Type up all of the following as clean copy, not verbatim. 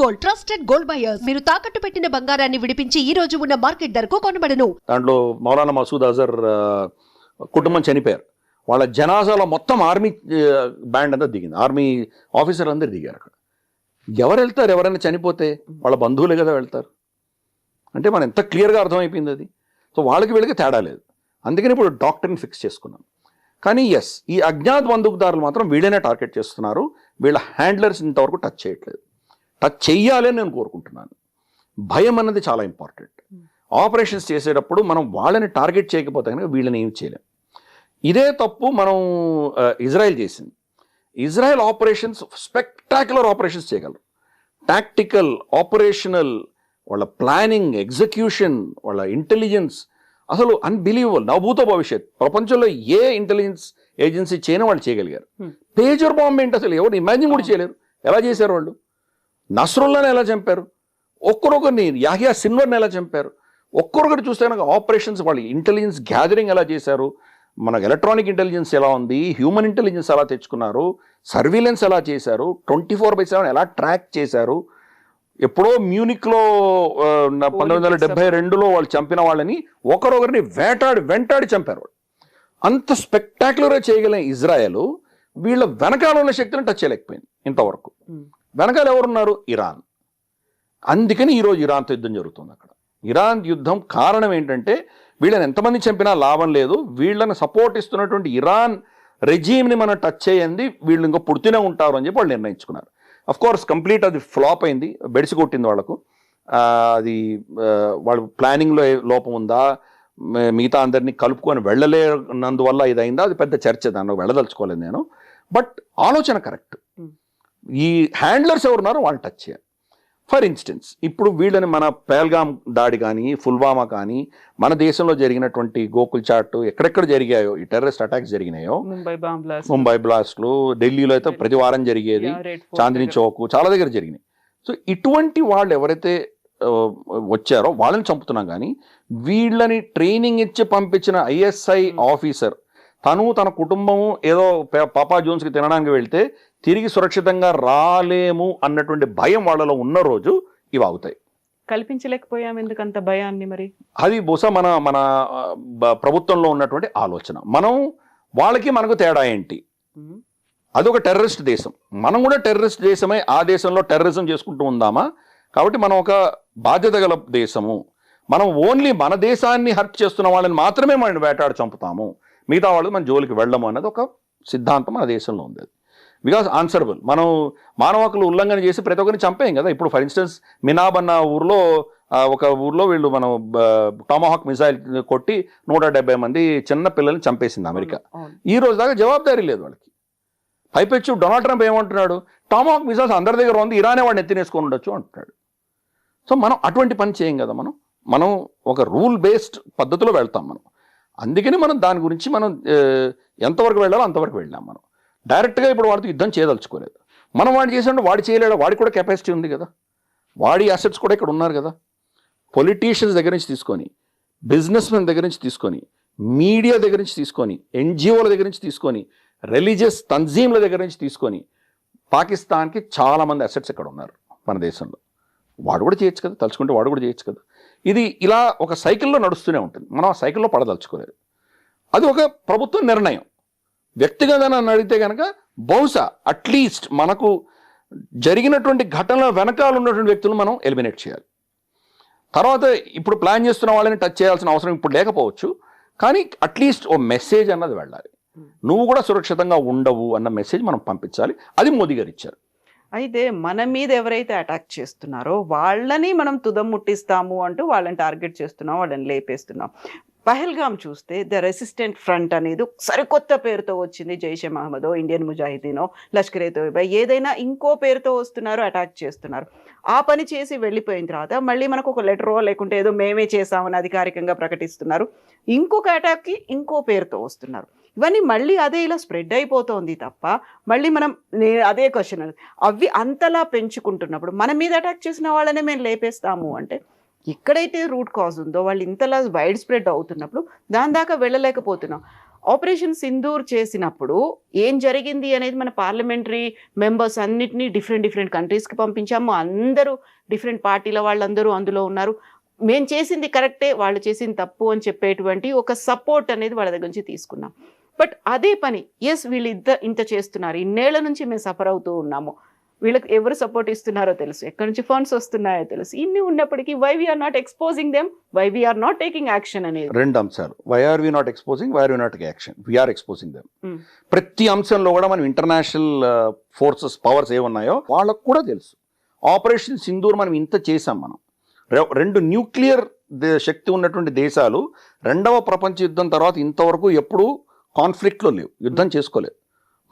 Gold trusted gold buyers. మీరు తాకట్టు పెట్టిన బంగారాన్ని విడిపించి ఈ రోజు ఉన్న మార్కెట్ ధరకు కొనబడను. దాంట్లో మౌలానా మసూద్ అజర్ కుటుంబం చనిపోయారు. వాళ్ళ జనాజాలో మొత్తం ఆర్మీ బ్యాండ్ అంతా దిగింది, ఆర్మీ ఆఫీసర్ అందరు దిగారు. అక్కడ ఎవరు వెళ్తారు? ఎవరైనా చనిపోతే వాళ్ళ బంధువులే కదా వెళ్తారు. అంటే మనం ఎంత క్లియర్గా అర్థమైపోయింది అది. సో వాళ్ళకి వీళ్ళకి తేడా లేదు. అందుకని ఇప్పుడు డాక్టర్ని ఫిక్స్ చేసుకున్నాం. కానీ ఎస్, ఈ అజ్ఞాత బందూకుదారులు మాత్రం వీళ్ళనే టార్గెట్ చేస్తున్నారు. వీళ్ళ హ్యాండ్లర్స్ ఇంతవరకు టచ్ చేయట్లేదు. టచ్ చెయ్యాలని నేను కోరుకుంటున్నాను. భయం అన్నది చాలా ఇంపార్టెంట్. ఆపరేషన్స్ చేసేటప్పుడు మనం వాళ్ళని టార్గెట్ చేయకపోతే కనుక వీళ్ళని ఏం చేయలేం. ఇదే తప్పు మనం ఇజ్రాయెల్ చేసింది. ఇజ్రాయెల్ ఆపరేషన్స్ స్పెక్టాక్యులర్ ఆపరేషన్స్ చేయగలరు. టాక్టికల్, ఆపరేషనల్, వాళ్ళ ప్లానింగ్, ఎగ్జిక్యూషన్, వాళ్ళ ఇంటెలిజెన్స్ అసలు అన్బిలీవబుల్. నవభూత భవిష్యత్. ప్రపంచంలో ఏ ఇంటెలిజెన్స్ ఏజెన్సీ చేయని వాళ్ళు చేయగలిగారు. పేజర్ బాంబ్ ఏంటి అసలు ఎవరు ఇమాజిన్ కూడా చేయలేరు. ఎలా చేశారు వాళ్ళు? నస్రుల్లాని ఎలా చంపారు? ఒక్కరొకరిని, యాహియా సిన్వర్ని ఎలా చంపారు? ఒక్కరొకటి చూస్తే కనుక ఆపరేషన్స్, వాళ్ళు ఇంటెలిజెన్స్ గ్యాదరింగ్ ఎలా చేశారు, మనకు ఎలక్ట్రానిక్ ఇంటెలిజెన్స్ ఎలా ఉంది, హ్యూమన్ ఇంటెలిజెన్స్ ఎలా తెచ్చుకున్నారు, సర్వీలెన్స్ ఎలా చేశారు, 24/7 ఎలా ట్రాక్ చేశారు. ఎప్పుడో మ్యూనిక్లో 1972లో వాళ్ళు చంపిన వాళ్ళని ఒకరొకరిని వెంటాడి చంపారు. అంత స్పెక్టాక్యులర్గా చేయగలిగిన ఇజ్రాయెల్ వీళ్ళ వెనకాల ఉన్న శక్తిని టచ్ చేయలేకపోయింది ఇంతవరకు. వెనకాల ఎవరున్నారు? ఇరాన్. అందుకని ఈరోజు ఇరాన్తో యుద్ధం జరుగుతుంది. అక్కడ ఇరాన్ యుద్ధం కారణం ఏంటంటే వీళ్ళని ఎంతమంది చంపినా లాభం లేదు, వీళ్ళని సపోర్ట్ ఇస్తున్నటువంటి ఇరాన్ రెజీమ్ని మనం టచ్ చేయండి, వీళ్ళు ఇంకా పుడుతూనే ఉంటారు అని చెప్పి వాళ్ళు నిర్ణయించుకున్నారు. అఫ్కోర్స్ కంప్లీట్ అది ఫ్లాప్ అయింది, బెడిసి కొట్టింది వాళ్ళకు. అది వాళ్ళు ప్లానింగ్లో లోపం ఉందా, మిగతా అందరినీ కలుపుకొని వెళ్ళలేనందువల్ల ఇది అయిందా, అది పెద్ద చర్చ, దాన్ని వెళ్ళదలుచుకోలేదు నేను. బట్ ఆలోచన కరెక్ట్. ఈ హ్యాండ్లర్స్ ఎవరున్నారో వాళ్ళు టచ్ చేయాలి. ఫర్ ఇన్స్టెన్స్ ఇప్పుడు వీళ్ళని మన పహల్గామ్ దాడి కానీ, పుల్వామా కానీ, మన దేశంలో జరిగినటువంటి గోకుల్ చాట్, ఎక్కడెక్కడ జరిగాయో ఈ టెర్రరిస్ట్ అటాక్స్ జరిగినాయో, ముంబై బ్లాస్ట్లు, ఢిల్లీలో అయితే ప్రతి వారం జరిగేది, చాందినీ చౌక్, చాలా దగ్గర జరిగినాయి. సో ఇటువంటి వాళ్ళు ఎవరైతే వచ్చారో వాళ్ళని చంపుతున్నాం. కానీ వీళ్ళని ట్రైనింగ్ ఇచ్చి పంపించిన ఐఎస్ఐ ఆఫీసర్ తన కుటుంబము ఏదో పాపా జోన్స్కి తినడానికి వెళ్తే తిరిగి సురక్షితంగా రాలేము అన్నటువంటి భయం వాళ్ళలో ఉన్న రోజు ఇవి అవుతాయి. కల్పించలేకపోయాం ఎందుకంత భయాన్ని? మరి అది బహుశా మన ప్రభుత్వంలో ఉన్నటువంటి ఆలోచన. మనం వాళ్ళకి మనకు తేడా ఏంటి? అదొక టెర్రరిస్ట్ దేశం, మనం కూడా టెర్రరిస్ట్ దేశమే. ఆ దేశంలో టెర్రరిజం చేసుకుంటూ ఉందామా? కాబట్టి మనం ఒక బాధ్యత గల దేశము. మనం ఓన్లీ మన దేశాన్ని హర్ట్ చేస్తున్న వాళ్ళని మాత్రమే మనం వేటాడి చంపుతాము, మిగతా వాళ్ళు మన జోలికి వెళ్ళము అన్నది ఒక సిద్ధాంతం మన దేశంలో ఉంది. Because answerable. మనం మానవ హక్కులు ఉల్లంఘన చేసి ప్రతి ఒక్కరిని చంపేయం కదా. ఇప్పుడు ఫర్ ఇన్స్టెన్స్ మినాబ్ అన్న ఊర్లో, ఒక ఊర్లో వీళ్ళు మనం టామాహాక్ మిసైల్ కొట్టి 170 మంది చిన్న పిల్లల్ని చంపేసింది అమెరికా. ఈ రోజు దాకా జవాబుదారీ లేదు వాళ్ళకి. పైపెచ్చు డొనాల్డ్ ట్రంప్ ఏమంటున్నాడు? టామాహాక్ మిసైల్స్ అందరి దగ్గర ఉంది, ఇరానే వాడిని ఎత్తినేసుకొని ఉండొచ్చు అంటున్నాడు. సో మనం అటువంటి పని చేయం కదా. మనం ఒక రూల్ బేస్డ్ పద్ధతిలో వెళ్తాం మనం. అందుకని మనం దాని గురించి మనం ఎంతవరకు వెళ్ళాలో అంతవరకు వెళ్ళాం. మనం డైరెక్ట్గా ఇప్పుడు వాడితో యుద్ధం చేయదలుచుకోలేదు. మనం వాడు చేసినట్టు వాడు చేయలేడు, వాడికి కూడా కెపాసిటీ ఉంది కదా, వాడి అసెట్స్ కూడా ఇక్కడ ఉన్నారు కదా. పొలిటీషియన్స్ దగ్గర నుంచి తీసుకొని, బిజినెస్ మెన్ దగ్గర నుంచి తీసుకొని, మీడియా దగ్గర నుంచి తీసుకొని, ఎన్జిఓల దగ్గర నుంచి తీసుకొని, రిలీజియస్ తంజీమ్ల దగ్గర నుంచి తీసుకొని, పాకిస్తాన్కి చాలామంది అసెట్స్ ఇక్కడ ఉన్నారు మన దేశంలో. వాడు కూడా చేయొచ్చు కదా, తలుచుకుంటే వాడు కూడా చేయొచ్చు కదా. ఇది ఇలా ఒక సైకిల్లో నడుస్తూనే ఉంటుంది. మనం ఆ సైకిల్లో పడదలుచుకోలేదు. అది ఒక ప్రభుత్వ నిర్ణయం. వ్యక్తిగతంగా అడిగితే కనుక బహుశా అట్లీస్ట్ మనకు జరిగినటువంటి ఘటనల వెనకాల ఉన్నటువంటి వ్యక్తులను మనం ఎలిమినేట్ చేయాలి. తర్వాత ఇప్పుడు ప్లాన్ చేస్తున్న వాళ్ళని టచ్ చేయాల్సిన అవసరం ఇప్పుడు లేకపోవచ్చు, కానీ అట్లీస్ట్ ఓ మెసేజ్ అన్నది వెళ్ళాలి. నువ్వు కూడా సురక్షితంగా ఉండవు అన్న మెసేజ్ మనం పంపించాలి. అది మోదీ గారు ఇచ్చారు. అయితే మన మీద ఎవరైతే అటాక్ చేస్తున్నారో వాళ్ళని మనం తుదం ముట్టిస్తాము అంటూ వాళ్ళని టార్గెట్ చేస్తున్నాం, వాళ్ళని లేపేస్తున్నాం. పహల్గామ్ చూస్తే ద రెసిస్టెంట్ ఫ్రంట్ అనేది సరికొత్త పేరుతో వచ్చింది. జైషే మహమ్మదో, ఇండియన్ ముజాహిదీనో, లష్కరే తోయిబా, ఏదైనా ఇంకో పేరుతో వస్తున్నారు, అటాక్ చేస్తున్నారు. ఆ పని చేసి వెళ్ళిపోయిన తర్వాత మళ్ళీ మనకు ఒక లెటరో లేకుంటే ఏదో మేమే చేసామని అధికారికంగా ప్రకటిస్తున్నారు. ఇంకొక అటాక్కి ఇంకో పేరుతో వస్తున్నారు. ఇవన్నీ మళ్ళీ అదే ఇలా స్ప్రెడ్ అయిపోతుంది తప్ప మళ్ళీ మనం అదే క్వశ్చన్, అవి అంతలా పెంచుకుంటున్నప్పుడు మన మీద అటాక్ చేసిన వాళ్ళనే మేము లేపేస్తాము అంటే ఎక్కడైతే రూట్ కాజ్ ఉందో వాళ్ళు ఇంతలా వైడ్ స్ప్రెడ్ అవుతున్నప్పుడు దాని దాకా వెళ్ళలేకపోతున్నాం. ఆపరేషన్ సింధూర్ చేసినప్పుడు ఏం జరిగింది అనేది మన పార్లమెంటరీ మెంబర్స్ అన్నిటినీ డిఫరెంట్ కంట్రీస్కి పంపించాము. అందరూ డిఫరెంట్ పార్టీల వాళ్ళందరూ అందులో ఉన్నారు. మేము చేసింది కరెక్టే, వాళ్ళు చేసింది తప్పు అని చెప్పేటువంటి ఒక సపోర్ట్ అనేది వాళ్ళ దగ్గర నుంచి తీసుకున్నాం. బట్ అదే పని వీళ్ళు ఇంత చేస్తున్నారు, ఇన్నేళ్ల నుంచి మేము సఫర్ అవుతూ ఉన్నాము, వీళ్ళకి ఎవరు సపోర్ట్ ఇస్తున్నారో తెలుసు, ఎక్కడి నుంచి ఫండ్స్ వస్తున్నాయో తెలుసు, ఇన్ని ఉన్నప్పటికీ why we're not exposing them, why we're not taking action అనేది. 2 అంశాలు. Why are we not exposing, why are we not taking action, we're exposing them. ప్రతి అంశంలో కూడా మనం ఇంటర్నేషనల్ ఫోర్సెస్ పవర్స్ ఏమున్నాయో వాళ్ళకు కూడా తెలుసు. ఆపరేషన్ సింధూర్ మనం ఇంత చేసాం. మనం 2 న్యూక్లియర్ శక్తి ఉన్నటువంటి దేశాలు 2వ ప్రపంచ యుద్ధం తర్వాత ఇంతవరకు ఎప్పుడూ కాన్ఫ్లిక్ట్లో లేవు, యుద్ధం చేసుకోలేదు.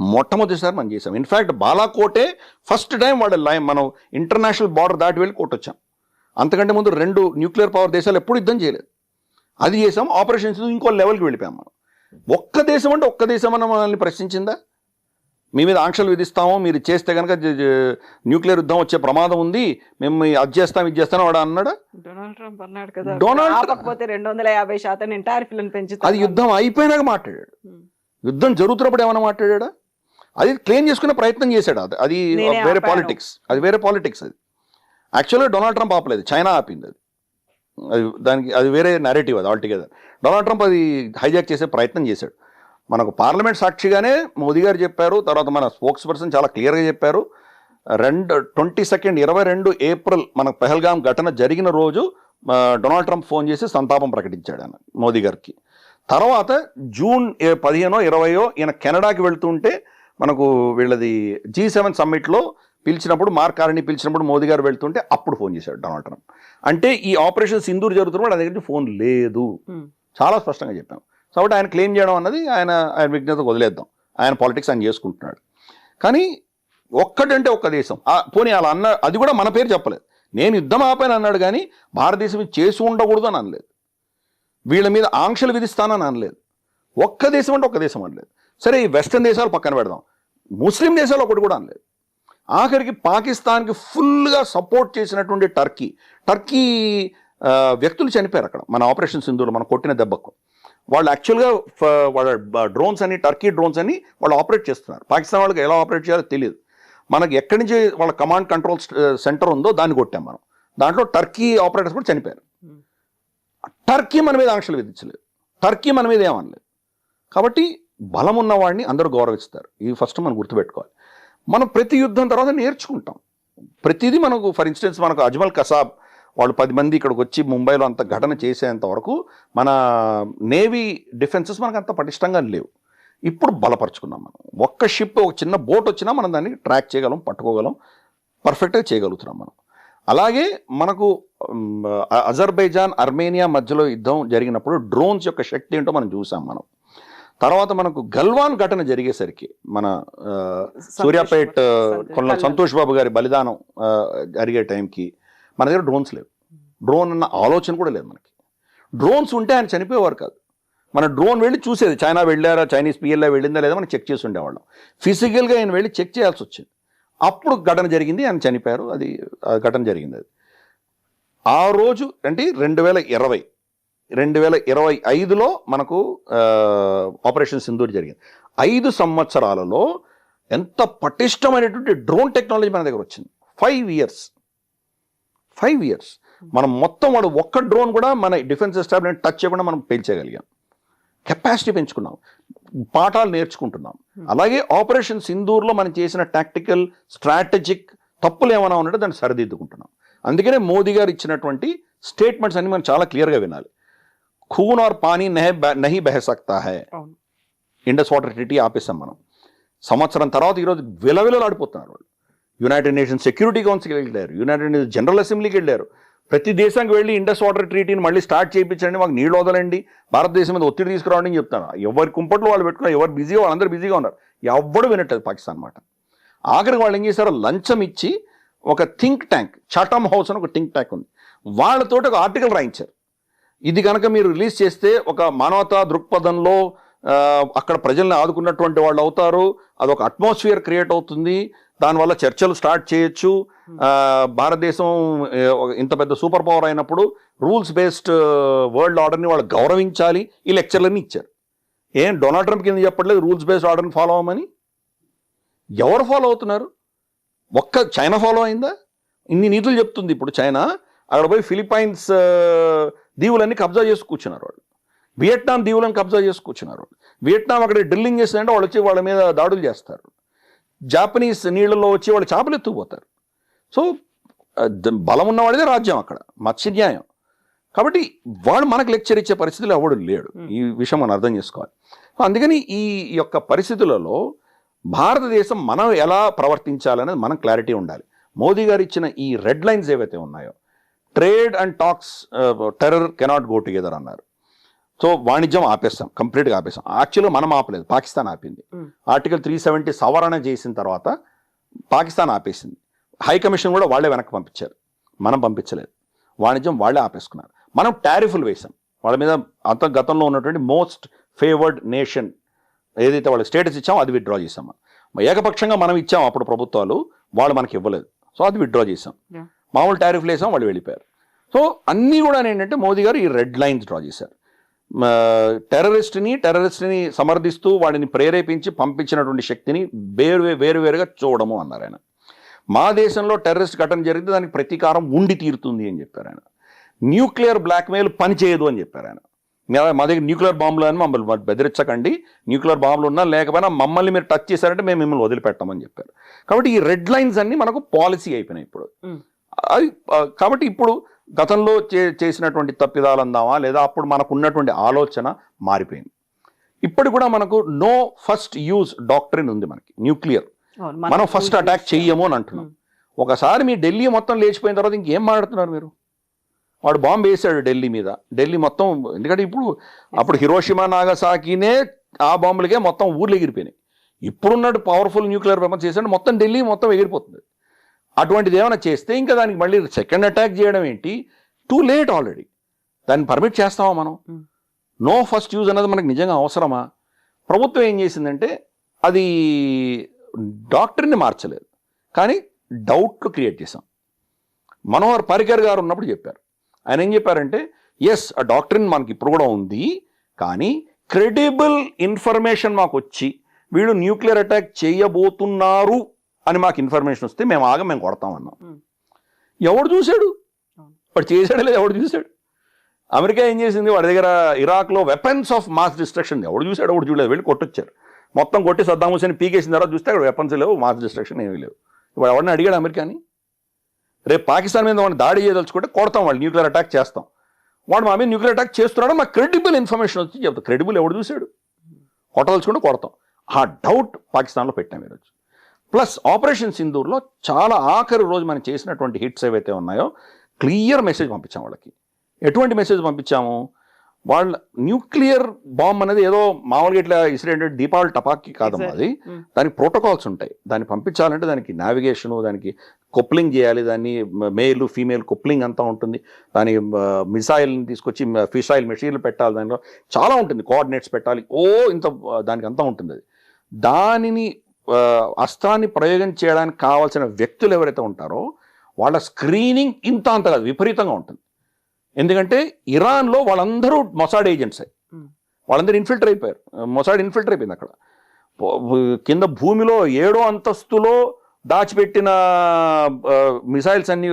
మొట్టమొదటిసారి మనం చేసాం. ఇన్ఫ్యాక్ట్ బాలాకోటే ఫస్ట్ టైం మనం ఇంటర్నేషనల్ బార్డర్ దాటి వెళ్ళి కొట్టొచ్చాం. అంతకంటే ముందు 2 న్యూక్లియర్ పవర్ దేశాలు ఎప్పుడు యుద్ధం చేయలేదు. అది చేసాం. ఆపరేషన్స్ ఇంకో లెవెల్కి వెళ్ళిపోయాం మనం. ఒక్క దేశం అంటే ఒక్క దేశం అన్న మనల్ని ప్రశ్నించిందా? మీ మీద ఆంక్షలు విధిస్తాము, మీరు చేస్తే కనుక న్యూక్లియర్ యుద్ధం వచ్చే ప్రమాదం ఉంది, మేము అది చేస్తాం ఇది చేస్తాం వాడు అన్నాడా? డొనాల్డ్ ట్రంప్ అన్నాడు కదా, డొనాల్డ్ 250% టారిఫ్లను పెంచుతారు. అది యుద్ధం అయిపోయినాక మాట్లాడాడు. యుద్ధం జరుగుతున్నప్పుడు ఏమైనా మాట్లాడా? అది క్లెయిమ్ చేసుకునే ప్రయత్నం చేశాడు. అది వేరే పాలిటిక్స్, అది వేరే పాలిటిక్స్. అది యాక్చువల్గా డొనాల్డ్ ట్రంప్ ఆపలేదు, చైనా ఆపింది. అది దానికి అది వేరే నెరేటివ్. అది ఆల్టుగెదర్ డొనాల్డ్ ట్రంప్ అది హైజాక్ చేసే ప్రయత్నం చేశాడు. మనకు పార్లమెంట్ సాక్షిగానే మోదీ గారు చెప్పారు, తర్వాత మన స్పోక్స్ పర్సన్ చాలా క్లియర్గా చెప్పారు. 22 ఏప్రిల్ మనకు పెహల్గాం ఘటన జరిగిన రోజు డొనాల్డ్ ట్రంప్ ఫోన్ చేసి సంతాపం ప్రకటించాడు ఆయన మోదీ గారికి. తర్వాత జూన్ 15, 20 ఈయన కెనడాకి వెళ్తుంటే మనకు వీళ్ళది G7 సమ్మిట్లో పిలిచినప్పుడు, మార్క్ కార్నీ పిలిచినప్పుడు మోదీ గారు వెళ్తుంటే అప్పుడు ఫోన్ చేశాడు డొనాల్డ్ ట్రంప్. అంటే ఈ ఆపరేషన్ సింధూర్ జరుగుతున్నప్పుడు ఆయన దగ్గర ఫోన్ లేదు, చాలా స్పష్టంగా చెప్పాం. కాబట్టి ఆయన క్లెయిమ్ చేయడం అన్నది ఆయన విజ్ఞతకు వదిలేద్దాం, ఆయన పాలిటిక్స్ ఆయన చేసుకుంటున్నాడు. కానీ ఒక్కటంటే ఒక్క దేశం పోనీ అలా అన్న, అది కూడా మన పేరు చెప్పలేదు. నేను యుద్ధం ఆపాను అన్నాడు, కానీ భారతదేశం చేసి ఉండకూడదు అని అనలేదు, వీళ్ళ మీద ఆంక్షలు విధిస్తానని అనలేదు. ఒక్క దేశం అంటే ఒక్క దేశం అనలేదు. సరే ఈ వెస్టర్న్ దేశాలు పక్కన పెడదాం, ముస్లిం దేశాలు ఒకటి కూడా అనలేదు. ఆఖరికి పాకిస్తాన్కి ఫుల్గా సపోర్ట్ చేసినటువంటి టర్కీ వ్యక్తులు చనిపోయారు అక్కడ మన ఆపరేషన్ సింధూర్ మనం కొట్టిన దెబ్బకు. వాళ్ళు యాక్చువల్గా వాళ్ళ డ్రోన్స్ అని, టర్కీ డ్రోన్స్ అని వాళ్ళు ఆపరేట్ చేస్తున్నారు. పాకిస్తాన్ వాళ్ళకి ఎలా ఆపరేట్ చేయాలో తెలియదు. మనకి ఎక్కడి నుంచి వాళ్ళ కమాండ్ కంట్రోల్ సెంటర్ ఉందో దాన్ని కొట్టాం మనం. దాంట్లో టర్కీ ఆపరేటర్స్ కూడా చనిపోయారు. టర్కీ మన మీద ఆంక్షలు విధించలేదు, టర్కీ మన మీద ఏమనలేదు. కాబట్టి బలం ఉన్నవాడిని అందరూ గౌరవిస్తారు. ఇది ఫస్ట్ మనం గుర్తుపెట్టుకోవాలి. మనం ప్రతి యుద్ధం తర్వాత నేర్చుకుంటాం ప్రతిదీ. మనకు ఫర్ ఇన్స్టెన్స్ మనకు అజ్మల్ కసాబ్ వాళ్ళు 10 మంది ఇక్కడికి వచ్చి ముంబైలో అంత ఘటన చేసేంత వరకు మన నేవీ డిఫెన్సెస్ మనకు అంత పటిష్టంగా లేవు. ఇప్పుడు బలపరుచుకున్నాం మనం. ఒక్క షిప్, ఒక చిన్న బోట్ వచ్చినా మనం దాన్ని ట్రాక్ చేయగలం, పట్టుకోగలం, పర్ఫెక్ట్గా చేయగలుగుతున్నాం మనం. అలాగే మనకు అజర్బైజాన్, అర్మేనియా మధ్యలో యుద్ధం జరిగినప్పుడు డ్రోన్స్ యొక్క శక్తి ఏంటో మనం చూసాం మనం. తర్వాత మనకు గల్వాన్ ఘటన జరిగేసరికి మన సూర్యాపేట్ కొల్ల సంతోష్ బాబు గారి బలిదానం జరిగే టైంకి మన దగ్గర డ్రోన్స్ లేవు. డ్రోన్ అన్న ఆలోచన కూడా లేదు మనకి. డ్రోన్స్ ఉంటే ఆయన చనిపోయేవారు కాదు. మన డ్రోన్ వెళ్ళి చూసేది, చైనా వెళ్ళారా, చైనీస్ పిఎల్ఏ వెళ్ళిందా లేదా మనం చెక్ చేసి ఉండేవాళ్ళం. ఫిజికల్గా ఆయన వెళ్ళి చెక్ చేయాల్సి వచ్చింది. అప్పుడు ఘటన జరిగింది, ఆయన చనిపోయారు. అది ఘటన జరిగింది. అది ఆ రోజు అంటే 2025లో మనకు ఆపరేషన్ సింధూర్ జరిగింది. 5 సంవత్సరాలలో ఎంత పటిష్టమైనటువంటి డ్రోన్ టెక్నాలజీ మన దగ్గర వచ్చింది. 5 ఇయర్స్ మనం మొత్తం వాడు ఒక్క డ్రోన్ కూడా మన డిఫెన్స్ ఎస్టాబ్లిష్మెంట్ టచ్ చేయకుండా మనం పెంచగలిగాం. కెపాసిటీ పెంచుకున్నాం, పాఠాలు నేర్చుకుంటున్నాం. అలాగే ఆపరేషన్ సింధూర్లో మనం చేసిన టాక్టికల్ స్ట్రాటజిక్ తప్పులు ఏమైనా ఉన్నట్టు దాన్ని సరిదిద్దుకుంటున్నాం. అందుకనే మోదీ గారు ఇచ్చినటువంటి స్టేట్మెంట్స్ అన్ని మనం చాలా క్లియర్గా వినాలి. ఖూన్ ఆర్ పానీ నహీ బహ సక్తా హై, ఇండస్ వాటర్ ట్రీటీ ఆపేసాం మనం. సంవత్సరం తర్వాత ఈరోజు విలవిలలాడిపోతున్నారు వాళ్ళు. యునైటెడ్ నేషన్స్ సెక్యూరిటీ కౌన్సిల్కి వెళ్ళారు, యునైటెడ్ నేషన్స్ జనరల్ అసెంబ్లీకి వెళ్ళారు. ప్రతి దేశానికి వెళ్ళి ఇండస్ వాటర్ ట్రీటీని మళ్ళీ స్టార్ట్ చేయించండి, మాకు నీళ్ళు వదలండి, భారతదేశం మీద ఒత్తిడి తీసుకురావడం అని చెప్తాను. ఎవరి కుంపట్లో వాళ్ళు పెట్టుకున్నారు, ఎవరు బిజీగా వాళ్ళందరూ బిజీగా ఉన్నారు. ఎవ్వడు వినట్లేదు పాకిస్తాన్ అన్నమాట. ఆఖరికి వాళ్ళు ఏం చేశారో లంచం ఇచ్చి ఒక థింక్ ట్యాంక్, చాటమ్ హౌస్ అని ఒక థింక్ ట్యాంక్ ఉంది, వాళ్ళతోటి ఒక ఆర్టికల్ రాయించారు. ఇది కనుక మీరు రిలీజ్ చేస్తే ఒక మానవతా దృక్పథంలో అక్కడ ప్రజల్ని ఆదుకున్నటువంటి వాళ్ళు అవుతారు, అదొక అట్మాస్ఫియర్ క్రియేట్ అవుతుంది, దానివల్ల చర్చలు స్టార్ట్ చేయొచ్చు. భారతదేశం ఇంత పెద్ద సూపర్ పవర్ అయినప్పుడు రూల్స్ బేస్డ్ వరల్డ్ ఆర్డర్ని వాళ్ళు గౌరవించాలి. ఈ లెక్చర్లన్నీ ఇచ్చారు. ఏం డొనాల్డ్ ట్రంప్ కింద చెప్పట్లేదు రూల్స్ బేస్డ్ ఆర్డర్ని ఫాలో అవ్వమని? ఎవరు ఫాలో అవుతున్నారు? ఒక్క చైనా ఫాలో అయిందా? ఇన్ని నీతులు చెప్తుంది ఇప్పుడు చైనా. అక్కడ పోయి ఫిలిప్పైన్స్ దీవులన్నీ కబ్జా చేసి కూర్చున్నారు వాళ్ళు. వియట్నాం దీవులను కబ్జా చేసి కూర్చున్నారు వాళ్ళు. వియట్నాం అక్కడ డ్రిల్లింగ్ చేసిందంటే వాళ్ళు వచ్చి వాళ్ళ మీద దాడులు చేస్తారు. జాపనీస్ నీళ్ళల్లో వచ్చి వాళ్ళు చేపలు ఎత్తుకుపోతారు. సో బలం ఉన్నవాడిదే రాజ్యం అక్కడ, మత్స్య న్యాయం. కాబట్టి వాడు మనకు లెక్చర్ ఇచ్చే పరిస్థితులు ఎవడు లేడు. ఈ విషయం మనం అర్థం చేసుకోవాలి. అందుకని ఈ యొక్క పరిస్థితులలో భారతదేశం మనం ఎలా ప్రవర్తించాలనేది మనం క్లారిటీ ఉండాలి. మోదీ గారు ఇచ్చిన ఈ రెడ్ లైన్స్ ఏవైతే ఉన్నాయో, trade and talks terror cannot go together అన్నారు. సో వాణిజ్యం ఆపేస్తాం, కంప్లీట్గా ఆపేస్తాం. యాక్చువల్గా మనం ఆపలేదు, పాకిస్తాన్ ఆపింది. ఆర్టికల్ 370 సవరణ చేసిన తర్వాత పాకిస్తాన్ ఆపేసింది. హై కమిషన్ కూడా వాళ్ళే వెనక్కి పంపించారు, మనం పంపించలేదు. వాణిజ్యం వాళ్ళే ఆపేసుకున్నారు. మనం టారిఫ్లు వేసాం వాళ్ళ మీద. అంత గతంలో ఉన్నటువంటి మోస్ట్ ఫేవర్డ్ నేషన్ ఏదైతే వాళ్ళకి స్టేటస్ ఇచ్చామో అది విత్డ్రా చేసాం. ఏకపక్షంగా మనం ఇచ్చాం అప్పుడు ప్రభుత్వాలు, వాళ్ళు మనకి ఇవ్వలేదు. సో అది విత్డ్రా చేసాం. మామూలు టారిఫ్లు వేసాం, వాళ్ళు వెళ్ళిపోయారు. సో అన్నీ కూడా ఏంటంటే మోదీ గారు ఈ రెడ్ లైన్స్ డ్రా చేశారు. టెర్రరిస్ట్ని సమర్థిస్తూ వాడిని ప్రేరేపించి పంపించినటువంటి శక్తిని వేరువేరుగా చూడము అన్నారు ఆయన. మా దేశంలో టెర్రరిస్ట్ ఘటన జరిగితే దానికి ప్రతీకారం ఉండి తీరుతుంది అని చెప్పారు ఆయన. న్యూక్లియర్ బ్లాక్మెయిల్ పనిచేయదు అని చెప్పారు ఆయన. మా దగ్గర న్యూక్లియర్ బాంబులు అని మమ్మల్ని బెదిరించకండి, న్యూక్లియర్ బాంబులు ఉన్నా లేకపోయినా మమ్మల్ని మీరు టచ్ చేశారంటే మేము మిమ్మల్ని వదిలిపెట్టమని చెప్పారు. కాబట్టి ఈ రెడ్ లైన్స్ అన్ని మనకు పాలసీ అయిపోయినాయి ఇప్పుడు. అది కాబట్టి ఇప్పుడు గతంలో చేసినటువంటి తప్పిదాలు అందామా, లేదా అప్పుడు మనకు ఉన్నటువంటి ఆలోచన మారిపోయింది. ఇప్పుడు కూడా మనకు నో ఫస్ట్ యూజ్ డాక్ట్రిన్ ఉంది మనకి. న్యూక్లియర్ మనం ఫస్ట్ అటాక్ చెయ్యము అని అంటున్నాం. ఒకసారి మీ ఢిల్లీ మొత్తం లేచిపోయిన తర్వాత ఇంకేం మాట్లాడుతున్నారు మీరు? వాడు బాంబు వేసాడు ఢిల్లీ మీద, ఢిల్లీ మొత్తం. ఎందుకంటే అప్పుడు హిరోషిమా నాగసాకినే ఆ బాంబులకే మొత్తం ఊర్లు ఎగిరిపోయినాయి. ఇప్పుడున్నట్టు పవర్ఫుల్ న్యూక్లియర్ వెపన్స్ చేసాడు మొత్తం ఢిల్లీ మొత్తం ఎగిరిపోతుంది. అటువంటిది ఏమైనా చేస్తే ఇంకా దానికి మళ్ళీ సెకండ్ అటాక్ చేయడం ఏంటి? Too late already. దాన్ని పర్మిట్ చేస్తామా మనం? నో ఫస్ట్ యూజ్ అనేది మనకు నిజంగా అవసరమా? ప్రభుత్వం ఏం చేసిందంటే అది డాక్టర్ని మార్చలేదు, కానీ డౌట్లు క్రియేట్ చేశాం. మనోహర్ పరికర్ గారు ఉన్నప్పుడు చెప్పారు. ఆయన ఏం చెప్పారంటే, ఎస్ ఆ డాక్టర్ని మనకి ఇప్పుడు కూడా ఉంది, కానీ క్రెడిబుల్ ఇన్ఫర్మేషన్ మాకు వచ్చి వీళ్ళు న్యూక్లియర్ అటాక్ చేయబోతున్నారు అని మాకు ఇన్ఫర్మేషన్ వస్తే మేము కొడతామన్నాం. ఎవడు చూశాడు? వాడు చేశాడు లేదు, ఎవడు చూశాడు? అమెరికా ఏం చేసింది? వాడి దగ్గర ఇరాక్లో వెపన్స్ ఆఫ్ మాస్ డిస్ట్రక్షన్ ఎవడు చూశాడు? ఎవడు చూడలేదు. వెళ్ళి కొట్టొచ్చారు. మొత్తం కొట్టి సద్దాం హుసేన్ పీకేసిన తర్వాత చూస్తే అక్కడ వెపన్స్ లేవు, మాస్ డిస్ట్రక్షన్ ఏమీ లేవు. వాడు ఎవరిని అడిగాడు అమెరికాని? రేపు పాకిస్తాన్ మీద వాడిని దాడి చేయదలుచుకుంటే కొడతాం, వాళ్ళు న్యూక్లియర్ అటాక్ చేస్తాం. వాడు మా మీద న్యూక్లియర్ అటాక్ చేస్తున్నాడు మాకు క్రెడిబుల్ ఇన్ఫర్మేషన్ వచ్చి చెప్తాం. క్రెడిబుల్ ఎవడు చూశాడు? కొట్టదలుచుకుంటే కొడతాం. ఆ డౌట్ పాకిస్తాన్లో పెట్టాం ఈరోజు. ప్లస్ ఆపరేషన్ సింధూర్లో చాలా ఆఖరి రోజు మనం చేసినటువంటి హిట్స్ ఏవైతే ఉన్నాయో క్లియర్ మెసేజ్ పంపించాం వాళ్ళకి. ఎటువంటి మెసేజ్ పంపించాము? వాళ్ళ న్యూక్లియర్ బాంబ్ అనేది ఏదో మామూలుగా ఇట్లా ఇసిరేటెడ్ దీపావళి టపాకి కాదమ్మా. అది దానికి ప్రోటోకాల్స్ ఉంటాయి. దాన్ని పంపించాలంటే దానికి నావిగేషను, దానికి కొప్లింగ్ చేయాలి, దాన్ని మేల్ ఫీమేల్ కొప్లింగ్ అంతా ఉంటుంది. దాని మిసైల్ని తీసుకొచ్చి ఫిసైల్ మెషీన్లు పెట్టాలి, దానిలో చాలా ఉంటుంది, కోఆర్డినేట్స్ పెట్టాలి, ఇంత దానికి అంతా ఉంటుంది. అది దానిని అస్త్రాన్ని ప్రయోగం చేయడానికి కావాల్సిన వ్యక్తులు ఎవరైతే ఉంటారో వాళ్ళ స్క్రీనింగ్ ఇంత అంత కాదు, విపరీతంగా ఉంటుంది. ఎందుకంటే ఇరాన్లో వాళ్ళందరూ మొసాడ్ ఏజెంట్సే, వాళ్ళందరూ ఇన్ఫిల్టర్ అయిపోయారు. మొసాడ్ ఇన్ఫిల్టర్ అయిపోయింది అక్కడ. కింద భూమిలో 7వ అంతస్తులో దాచిపెట్టిన మిసైల్స్ అన్ని,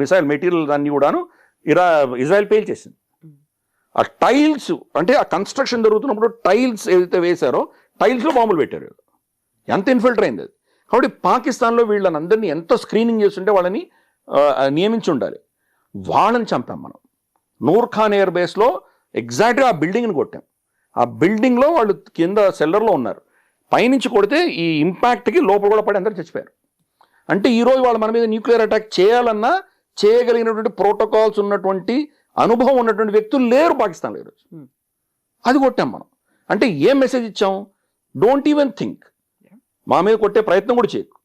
మిసైల్ మెటీరియల్ అన్నీ కూడాను ఇజ్రాయెల్ పేల్చేసింది. ఆ టైల్స్ అంటే ఆ కన్స్ట్రక్షన్ జరుగుతున్నప్పుడు టైల్స్ ఏదైతే వేశారో టైల్స్లో బాంబులు పెట్టారు. ఎంత ఇన్ఫిల్టర్ అయింది అది. కాబట్టి పాకిస్తాన్లో వీళ్ళని అందరినీ ఎంత స్క్రీనింగ్ చేస్తుంటే వాళ్ళని నియమించి ఉండాలి. వాళ్ళని చంపాం మనం. నూర్ ఖాన్ ఎయిర్ బేస్లో ఎగ్జాక్ట్గా ఆ బిల్డింగ్ని కొట్టాం. ఆ బిల్డింగ్లో వాళ్ళు కింద సెల్లర్లో ఉన్నారు. పైనుంచి కొడితే ఈ ఇంపాక్ట్కి లోపల కూడా పడి అందరూ చచ్చిపోయారు. అంటే ఈరోజు వాళ్ళు మన మీద న్యూక్లియర్ అటాక్ చేయాలన్నా చేయగలిగినటువంటి ప్రోటోకాల్స్ ఉన్నటువంటి అనుభవం ఉన్నటువంటి వ్యక్తులు లేరు పాకిస్తాన్లో ఈరోజు. అది కొట్టాం మనం. అంటే ఏం మెసేజ్ ఇచ్చాం? డోంట్ ఈవెన్ థింక్, మా మీద కొట్టే ప్రయత్నం కూడా చేయకు.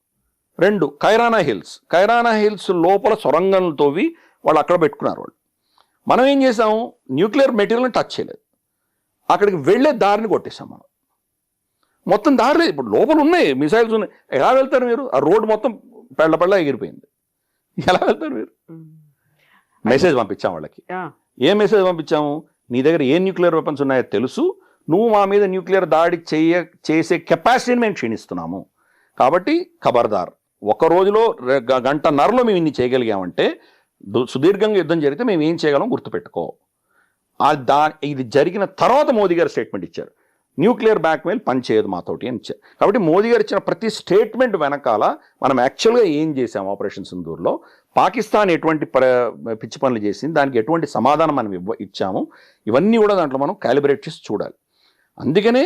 2 కైరానా హిల్స్ లోపల సొరంగంలో తోవి వాళ్ళు అక్కడ పెట్టుకున్నారు. వాళ్ళు మనం ఏం చేసాము? న్యూక్లియర్ మెటీరియల్ని టచ్ చేయలేదు, అక్కడికి వెళ్ళే దారిని కొట్టేసాం మనం. మొత్తం దారి ఇప్పుడు లోపల ఉన్నాయి, మిసైల్స్ ఉన్నాయి. ఎలా వెళ్తారు మీరు? ఆ రోడ్డు మొత్తం పెళ్ళ ఎగిరిపోయింది. ఎలా వెళ్తారు మీరు? మెసేజ్ పంపించాం వాళ్ళకి. ఏం మెసేజ్ పంపించాము? నీ దగ్గర ఏ న్యూక్లియర్ వెపన్స్ ఉన్నాయో తెలుసు, నువ్వు మా మీద న్యూక్లియర్ దాడి చేసే కెపాసిటీని మేము క్షీణిస్తున్నాము. కాబట్టి ఖబర్దార్, ఒక రోజులో గంటన్నరలో మేము ఇన్ని చేయగలిగామంటే సుదీర్ఘంగా యుద్ధం జరిగితే మేము ఏం చేయగలం గుర్తుపెట్టుకో. ఇది జరిగిన తర్వాత మోదీ గారు స్టేట్మెంట్ ఇచ్చారు, న్యూక్లియర్ బ్లాక్మెయిల్ పనిచేయదు మాతోటి అని ఇచ్చారు. కాబట్టి మోదీ గారు ఇచ్చిన ప్రతి స్టేట్మెంట్ వెనకాల మనం యాక్చువల్గా ఏం చేసాం ఆపరేషన్ సింధూర్లో, పాకిస్తాన్ ఎటువంటి పిచ్చి పనులు చేసింది, దానికి ఎటువంటి సమాధానం మనం ఇచ్చాము, ఇవన్నీ కూడా దాంట్లో మనం క్యాలిబ్రేట్ చేసి చూడాలి. అందుకనే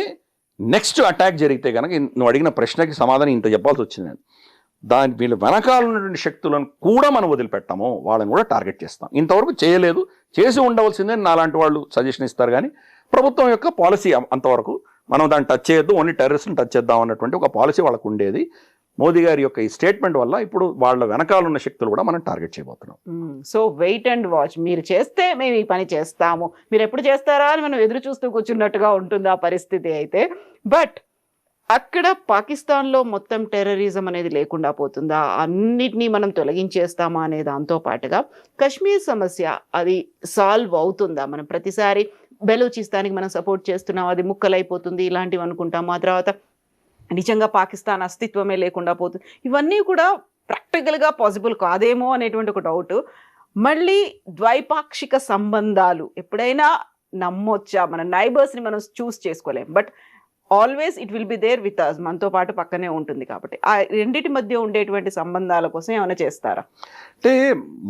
నెక్స్ట్ అటాక్ జరిగితే కనుక నువ్వు అడిగిన ప్రశ్నకి సమాధానం ఇంత చెప్పాల్సి వచ్చింది. దాని వీళ్ళ వెనకాల ఉన్నటువంటి శక్తులను కూడా మనం వదిలిపెట్టాము, వాళ్ళని కూడా టార్గెట్ చేస్తాం. ఇంతవరకు చేయలేదు, చేసి ఉండవలసిందే నాలాంటి వాళ్ళు సజెషన్ ఇస్తారు. కానీ ప్రభుత్వం యొక్క పాలసీ అంతవరకు మనం దాన్ని టచ్ చేయొద్దు, ఓన్లీ టెర్రరిస్ట్ని టచ్ చేద్దాం అన్నటువంటి ఒక పాలసీ వాళ్ళకు ఉండేది. మోదీ గారి యొక్క ఈ స్టేట్మెంట్ వల్ల ఇప్పుడు వాళ్ళ వెనకాల ఉన్న శక్తులు కూడా మనం టార్గెట్ చేయబోతున్నాం. So wait and watch. మీరు చేస్తే మేము ఈ పని చేస్తాము, మీరు ఎప్పుడు చేస్తారా అని మనం ఎదురు చూస్తూ కూర్చున్నట్టుగా ఉంటుంది ఆ పరిస్థితి అయితే. బట్ అక్కడ పాకిస్తాన్లో మొత్తం టెర్రరిజం అనేది లేకుండా పోతుందా, అన్నిటినీ మనం తొలగించేస్తామా అనే దాంతో పాటుగా కశ్మీర్ సమస్య అది సాల్వ్ అవుతుందా? మనం ప్రతిసారి బెలూచిస్తానికి మనం సపోర్ట్ చేస్తున్నాం, అది ముక్కలైపోతుంది ఇలాంటివి అనుకుంటాము, ఆ తర్వాత నిజంగా పాకిస్తాన్ అస్తిత్వమే లేకుండా పోతుంది. ఇవన్నీ కూడా ప్రాక్టికల్గా పాసిబుల్ కాదేమో అనేటువంటి ఒక డౌట్. మళ్ళీ ద్వైపాక్షిక సంబంధాలు ఎప్పుడైనా నమ్మొచ్చా? మన నైబర్స్ని మనం చూస్ చేసుకోలేం, but always it will be there with us, మనతో పాటు పక్కనే ఉంటుంది. కాబట్టి ఆ రెండింటి మధ్య ఉండేటువంటి సంబంధాల కోసం ఏమైనా చేస్తారా? అంటే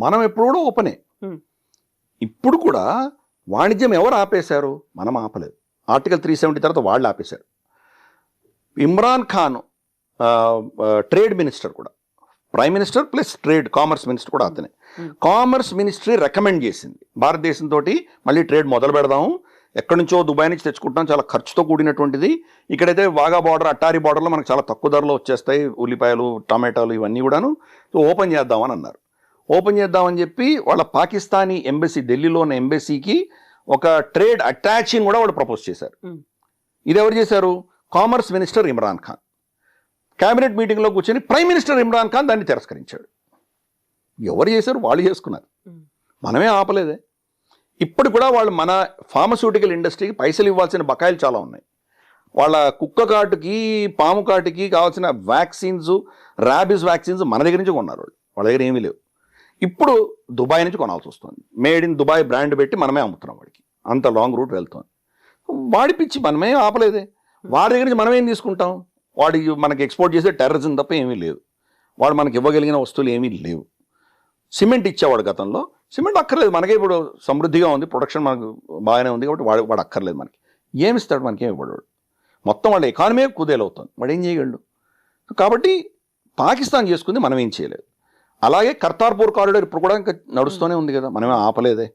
మనం ఎప్పుడు కూడా ఓపెనే. ఇప్పుడు కూడా వాణిజ్యం ఎవరు ఆపేశారు? మనం ఆపలేదు. ఆర్టికల్ 370 తర్వాత వాళ్ళు ఆపేశారు. ఇమ్రాన్ ఖాన్ ట్రేడ్ మినిస్టర్ కూడా, prime minister plus trade commerce minister కూడా అతనే. కామర్స్ మినిస్ట్రీ రికమెండ్ చేసింది భారతదేశంతో మళ్ళీ ట్రేడ్ మొదలు పెడదాము, ఎక్కడి నుంచో దుబాయ్ నుంచి తెచ్చుకుంటాం, చాలా ఖర్చుతో కూడినటువంటిది. ఇక్కడైతే వాగా బార్డర్, అట్టారీ బార్డర్లో మనకు చాలా తక్కువ ధరలో వచ్చేస్తాయి ఉల్లిపాయలు, టమాటాలు ఇవన్నీ కూడాను. సో ఓపెన్ చేద్దామని అన్నారు. ఓపెన్ చేద్దామని చెప్పి వాళ్ళ పాకిస్తానీ ఎంబసీ, ఢిల్లీలో ఉన్న ఎంబసీకి ఒక ట్రేడ్ అటాచ్ని కూడా వాళ్ళు ప్రపోజ్ చేశారు. ఇది ఎవరు చేశారు? Commerce minister Imran Khan. Cabinet మీటింగ్లో కూర్చొని ప్రైమ్ మినిస్టర్ ఇమ్రాన్ ఖాన్ దాన్ని తిరస్కరించాడు. ఎవరు చేశారు? వాళ్ళు చేసుకున్నారు, మనమే ఆపలేదే. ఇప్పుడు కూడా వాళ్ళు మన ఫార్మస్యూటికల్ ఇండస్ట్రీకి పైసలు ఇవ్వాల్సిన బకాయిలు చాలా ఉన్నాయి. వాళ్ళ కుక్క కాటుకి, పాము కాటుకి కావాల్సిన వ్యాక్సిన్స్, ర్యాబిస్ వ్యాక్సిన్స్ మన దగ్గర నుంచి కొన్నారు. వాళ్ళ దగ్గర ఏమీ లేవు. ఇప్పుడు దుబాయ్ నుంచి కొనాల్సి వస్తుంది. మేడ్ ఇన్ దుబాయ్ బ్రాండ్ పెట్టి మనమే అమ్ముతున్నాం వాడికి. అంత లాంగ్ రూట్ వెళ్తుంది. వాడి పిచ్చి మనమే ఆపలేదే. వాడి దగ్గర నుంచి మనం ఏం తీసుకుంటాం? వాడి మనకి ఎక్స్పోర్ట్ చేసే టెర్రరిజం తప్ప ఏమీ లేదు. వాడు మనకి ఇవ్వగలిగిన వస్తువులు ఏమీ లేవు. సిమెంట్ ఇచ్చేవాడు గతంలో, సిమెంట్ అక్కర్లేదు మనకే. ఇప్పుడు సమృద్ధిగా ఉంది, ప్రొడక్షన్ మనకు బాగానే ఉంది కాబట్టి వాడు అక్కర్లేదు మనకి. ఏమిస్తాడు? మనకేం ఇవ్వడు. మొత్తం వాళ్ళ ఎకానమీ కుదేలవుతుంది. వాడు ఏం చేయగలడు? కాబట్టి పాకిస్తాన్ చేసుకుంది, మనం ఏం చేయలేదు. అలాగే కర్తార్పూర్ కారిడార్ ఇప్పుడు కూడా ఇంకా నడుస్తూనే ఉంది కదా, మనమే ఆపలేదే.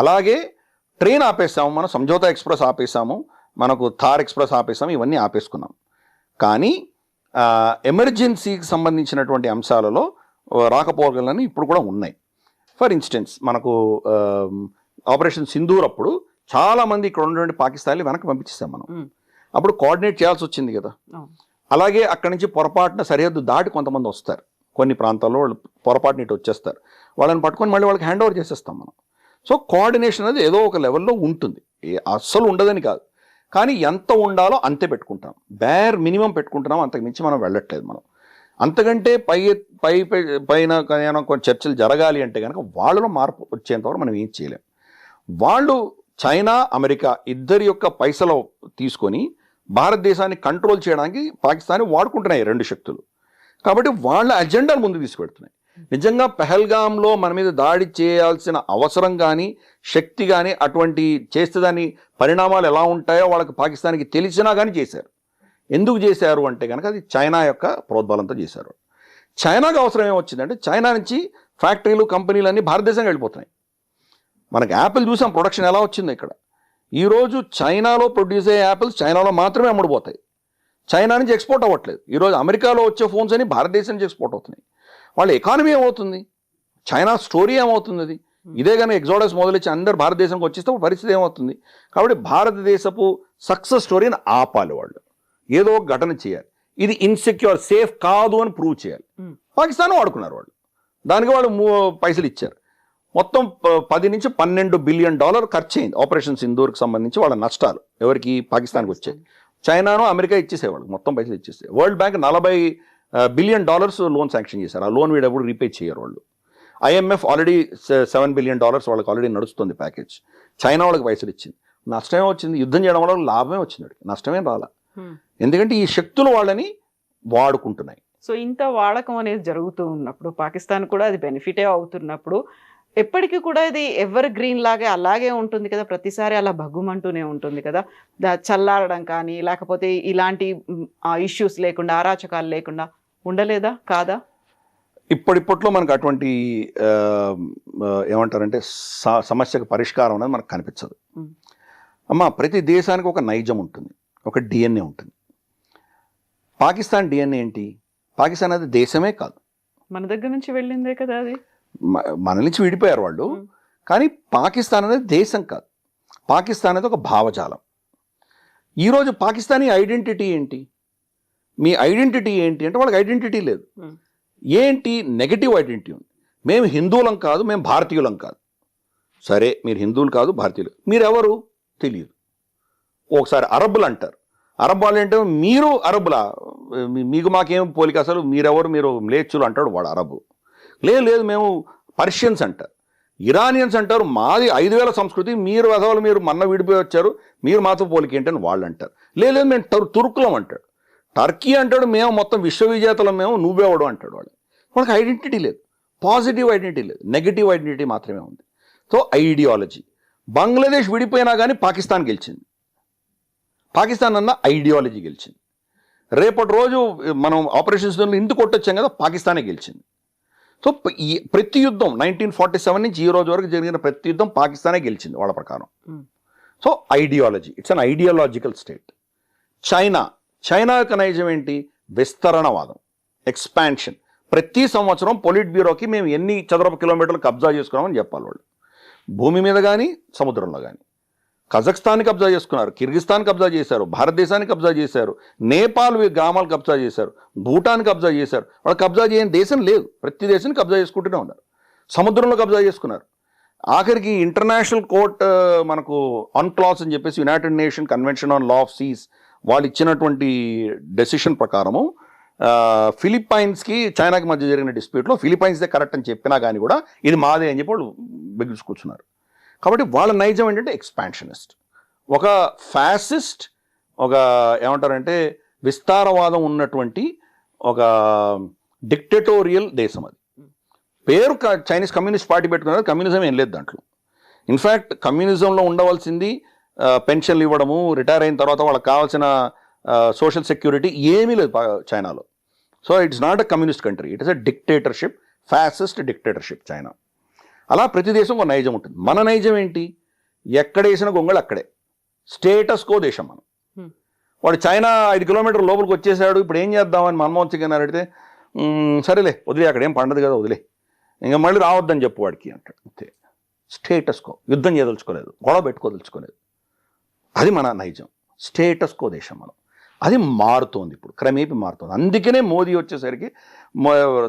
అలాగే ట్రైన్ ఆపేసాము, మనం సంజోతా ఎక్స్ప్రెస్ ఆపేసాము, మనకు థార్ ఎక్స్ప్రెస్ ఆపేసాము, ఇవన్నీ ఆపేసుకున్నాం. కానీ ఎమర్జెన్సీకి సంబంధించినటువంటి అంశాలలో రాకపోకలని ఇప్పుడు కూడా ఉన్నాయి. ఫర్ ఇన్స్టెన్స్ మనకు ఆపరేషన్ సింధూర్ అప్పుడు చాలామంది ఇక్కడ ఉన్నటువంటి పాకిస్తాన్లు వెనక్కి పంపించేసాం మనం. అప్పుడు కోఆర్డినేట్ చేయాల్సి వచ్చింది కదా. అలాగే అక్కడి నుంచి పొరపాటున సరిహద్దు దాటి కొంతమంది వస్తారు, కొన్ని ప్రాంతాల్లో వాళ్ళు పొరపాటున ఇటు వచ్చేస్తారు. వాళ్ళని పట్టుకొని మళ్ళీ వాళ్ళకి హ్యాండ్ ఓవర్ చేసేస్తాం మనం. సో కోఆర్డినేషన్ అనేది ఏదో ఒక లెవెల్లో ఉంటుంది, అస్సలు ఉండదని కాదు. కానీ ఎంత ఉండాలో అంతే పెట్టుకుంటాం, బేర్ మినిమం పెట్టుకుంటున్నాం, అంతకుమించి మనం వెళ్ళట్లేదు. మనం అంతకంటే పైన కొన్ని చర్చలు జరగాలి అంటే కనుక వాళ్ళలో మార్పు వచ్చేంతవరకు మనం ఏం చేయలేం. వాళ్ళు చైనా, అమెరికా ఇద్దరి యొక్క పైసలు తీసుకొని భారతదేశాన్ని కంట్రోల్ చేయడానికి పాకిస్తాన్ వాడుకుంటున్నాయి రెండు శక్తులు. కాబట్టి వాళ్ళ అజెండాను ముందు తీసుకెడుతున్నాయి. నిజంగా పెహల్గాంలో మన మీద దాడి చేయాల్సిన అవసరం కానీ, శక్తి కానీ, అటువంటి చేస్తే దాని పరిణామాలు ఎలా ఉంటాయో వాళ్ళకి పాకిస్తాన్కి తెలిసినా కానీ చేశారు. ఎందుకు చేశారు అంటే కనుక అది చైనా యొక్క ప్రోద్బలంతో చేశారు. చైనాకు అవసరం ఏమొచ్చిందంటే చైనా నుంచి ఫ్యాక్టరీలు, కంపెనీలు అన్నీ భారతదేశంకి వెళ్ళిపోతున్నాయి. మనకి యాపిల్ చూసాం ప్రొడక్షన్ ఎలా వచ్చింది ఇక్కడ. ఈరోజు చైనాలో ప్రొడ్యూస్ అయ్యే యాపిల్స్ చైనాలో మాత్రమే అమ్ముడుపోతాయి, చైనా నుంచి ఎక్స్పోర్ట్ అవ్వట్లేదు. ఈరోజు అమెరికాలో వచ్చే ఫోన్స్ అని భారతదేశం నుంచి ఎక్స్పోర్ట్ అవుతున్నాయి. వాళ్ళ ఎకానమీ ఏమవుతుంది? చైనా స్టోరీ ఏమవుతుంది? అది ఇదే కానీ ఎగ్జోడస్ మొదలొచ్చి అందరు భారతదేశంకి వచ్చేస్తే పరిస్థితి ఏమవుతుంది? కాబట్టి భారతదేశపు సక్సెస్ స్టోరీని ఆపాలి వాళ్ళు, ఏదో ఒక ఘటన చేయాలి. ఇది ఇన్సెక్యూర్, సేఫ్ కాదు అని ప్రూవ్ చేయాలి. పాకిస్తాన్ వాడుకున్నారు వాళ్ళు, దానికి వాళ్ళు పైసలు ఇచ్చారు. మొత్తం 10 నుంచి 12 బిలియన్ డాలర్ ఖర్చు అయింది ఆపరేషన్ సింధూర్కి సంబంధించి వాళ్ళ నష్టాలు ఎవరికి పాకిస్తాన్కి వచ్చాయి. చైనాను అమెరికా ఇచ్చేసేవాళ్ళు మొత్తం పైసలు ఇచ్చేసే. World Bank 40 billion dollars loan sanction చేశారు. ఆ లోన్ వీడు ఎప్పుడు రీపే చేయరు వాళ్ళు. IMF ఆల్రెడీ $7 బిలియన్ వాళ్ళకి ఆల్రెడీ నడుస్తుంది ప్యాకేజ్. చైనా వాళ్ళకి పైసలు ఇచ్చింది. నష్టమే వచ్చింది. యుద్ధం చేయడం వల్ల లాభమే వచ్చింది, నష్టమేం రాలా. ఎందుకంటే ఈ శక్తులు వాళ్ళని వాడుకుంటున్నాయి. సో ఇంత వాడకం అనేది జరుగుతూ ఉన్నప్పుడు పాకిస్తాన్ కూడా అది బెనిఫిటే అవుతున్నప్పుడు ఎప్పటికీ కూడా ఇది ఎవర్ గ్రీన్ లాగే అలాగే ఉంటుంది కదా, ప్రతిసారి అలా భగ్గుమంటూనే ఉంటుంది కదా, చల్లారడం కానీ లేకపోతే ఇలాంటి ఇష్యూస్ లేకుండా అరాచకాలు లేకుండా ఉండలేదా కాదా? ఇప్పటిప్పట్లో మనకు అటువంటి ఏమంటారంటే సమస్యకు పరిష్కారం అనేది మనకు కనిపించదు అమ్మ. ప్రతి దేశానికి ఒక నైజం ఉంటుంది, ఒక DNA ఉంటుంది. పాకిస్తాన్ DNA ఏంటి? పాకిస్తాన్ అది దేశమే కాదు, మన దగ్గర నుంచి వెళ్ళిందే కదా అది. మన నుంచి విడిపోయారు వాళ్ళు, కానీ పాకిస్తాన్ అనేది దేశం కాదు. పాకిస్తాన్ అనేది ఒక భావజాలం. ఈరోజు పాకిస్తానీ ఐడెంటిటీ ఏంటి? మీ ఐడెంటిటీ ఏంటి అంటే వాళ్ళకి ఐడెంటిటీ లేదు. ఏంటి? నెగటివ్ ఐడెంటిటీ ఉంది. మేము హిందువులం కాదు, మేము భారతీయులం కాదు. సరే, మీరు హిందువులు కాదు, భారతీయులు. మీరెవరు తెలియదు. ఒకసారి అరబ్బులు అంటారు. అరబ్ వాళ్ళు ఏంటో మీరు అరబ్బులా, మీకు మాకేం పోలిక, అసలు మీరెవరు, మీరు మ్లేచ్చులు అంటాడు వాడు అరబు. లేదు మేము పర్షియన్స్ అంటారు, ఇరానియన్స్ అంటారు, మాది 5000 సంస్కృతి, మీరు అసలు మీరు మన్న విడిపోయి వచ్చారు, మీరు మాతో పోలిక ఏంటని వాళ్ళు అంటారు. లేదు మేము తుర్కులం అంటాడు. టర్కీ అంటాడు, మేము మొత్తం విశ్వవిజేతలం, మేము నువ్వేవాడు అంటాడు. వాళ్ళకి ఐడెంటిటీ లేదు, పాజిటివ్ ఐడెంటిటీ లేదు, నెగిటివ్ ఐడెంటిటీ మాత్రమే ఉంది. So ideology. బంగ్లాదేశ్ విడిపోయినా కానీ పాకిస్తాన్ గెలిచింది. పాకిస్తాన్ అన్న ఐడియాలజీ గెలిచింది. రేపటి రోజు మనం ఆపరేషన్స్ ఇందుకు కొట్టొచ్చాం కదా, పాకిస్తానే గెలిచింది. సో ఈ ప్రతి యుద్ధం 1947 నుంచి ఈ రోజు వరకు జరిగిన ప్రతి యుద్ధం పాకిస్తానే గెలిచింది వాళ్ళ ప్రకారం. So ideology, it's an ideological state. China యొక్క నైజం ఏంటి? విస్తరణవాదం, ఎక్స్పాన్షన్. ప్రతి సంవత్సరం పొలిట్ బ్యూరోకి మేము ఎన్ని చదరపు కిలోమీటర్లు కబ్జా చేసుకున్నామని చెప్పాలి వాళ్ళు, భూమి మీద కానీ సముద్రంలో కానీ. కజాఖ్స్తాన్ని కబ్జా చేసుకున్నారు, కిర్గిస్తాన్ కబ్జా చేశారు, భారతదేశాన్ని కబ్జా చేశారు, నేపాల్ గ్రామాలు కబ్జా చేశారు, భూటాన్ కబ్జా చేశారు. వాళ్ళు కబ్జా చేయని దేశం లేదు, ప్రతి దేశాన్ని కబ్జా చేసుకుంటూనే ఉన్నారు. సముద్రంలో కబ్జా చేసుకున్నారు. ఆఖరికి ఇంటర్నేషనల్ కోర్ట్ మనకు అన్క్లాస్ అని చెప్పేసి United Nation convention on law of seas వాళ్ళు ఇచ్చినటువంటి డెసిషన్ ప్రకారము ఫిలిప్పైన్స్కి చైనాకి మధ్య జరిగిన డిస్ప్యూట్లో ఫిలిప్పైన్స్దే కరెక్ట్ అని చెప్పినా కానీ కూడా ఇది మాదే అని చెప్పి వాళ్ళు బిగుసుకూర్చున్నారు. కాబట్టి వాళ్ళ నైజం ఏంటంటే ఎక్స్పాన్షనిస్ట్, ఒక ఫ్యాసిస్ట్, ఒక ఏమంటారంటే విస్తారవాదం ఉన్నటువంటి ఒక డిక్టేటోరియల్ దేశం అది. పేరు చైనీస్ కమ్యూనిస్ట్ పార్టీ పెట్టుకున్నారు, కమ్యూనిజం ఏం లేదు దాంట్లో. ఇన్ఫ్యాక్ట్ కమ్యూనిజంలో ఉండవలసింది పెన్షన్లు ఇవ్వడము, రిటైర్ అయిన తర్వాత వాళ్ళకి కావాల్సిన సోషల్ సెక్యూరిటీ ఏమీ లేదు చైనాలో. So it's not a communist country, it is a dictatorship, fascist dictatorship China. అలా ప్రతి దేశం ఒక నైజం ఉంటుంది. మన నైజం ఏంటి? ఎక్కడేసిన గొంగళి అక్కడే, స్టేటస్ కో దేశం మనం. వాడు చైనా 5 కిలోమీటర్ల లోపలికి వచ్చేసాడు, ఇప్పుడు ఏం చేద్దామని మన్మోహన్ సింగ్ అని అడిగితే సరేలే వదిలే, అక్కడ ఏం పండదు కదా వదిలే, ఇంకా మళ్ళీ రావద్దని చెప్పు వాడికి అంటాడు. అంతే, స్టేటస్ కో. యుద్ధం చేయదలుచుకోలేదు, గొడవ పెట్టుకోదలుచుకోలేదు. అది మన నైజం, స్టేటస్ కో దేశం మనం. అది మారుతోంది, ఇప్పుడు క్రమేపీ మారుతోంది. అందుకనే మోదీ వచ్చేసరికి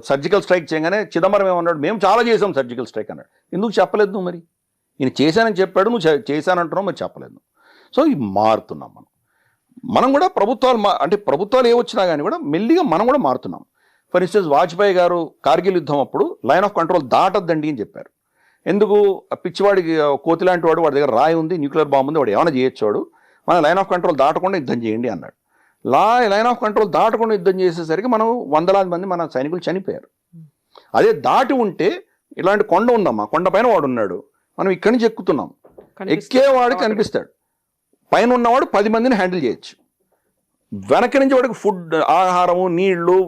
సర్జికల్ స్ట్రైక్ చేయగానే చిదంబరం ఏమన్నాడు, మేము చాలా చేసాం సర్జికల్ స్ట్రైక్ అన్నాడు. ఎందుకు చెప్పలేదు నువ్వు? మరి ఈయన చేశానని చెప్పాడు, నువ్వు చేశానంటున్నావు, మరి చెప్పలేదు. సో ఇవి మారుతున్నాం మనం కూడా. ప్రభుత్వాలు అంటే ప్రభుత్వాలు ఏ వచ్చినా కానీ కూడా మెల్లిగా మనం కూడా మారుతున్నాం. ఫర్ ఇన్స్టెన్స్ వాజ్పేయి గారు కార్గిల్ యుద్ధం అప్పుడు లైన్ ఆఫ్ కంట్రోల్ దాటద్దండి అని చెప్పారు. ఎందుకు? పిచ్చివాడికి కోతి లాంటి వాడు, వాడి దగ్గర రాయి ఉంది, న్యూక్లియర్ బాంబు ఉంది, వాడు ఏమైనా చేయొచ్చాడు, మన లైన్ ఆఫ్ కంట్రోల్ దాటకుండా యుద్ధం చేయండి అన్నాడు. లైన్ ఆఫ్ కంట్రోల్ దాటకుండా యుద్ధం చేసేసరికి మనం వందలాది మంది మన సైనికులు చనిపోయారు. అదే దాటి ఉంటే, ఇలాంటి కొండ ఉందమ్మా, కొండ పైన వాడు ఉన్నాడు, మనం ఇక్కడి నుంచి ఎక్కుతున్నాం, ఎక్కేవాడికి కనిపిస్తాడు, పైన ఉన్నవాడు 10 మందిని హ్యాండిల్ చేయొచ్చు, వెనక నుంచి వాడికి ఫుడ్, ఆహారము, నీళ్లు,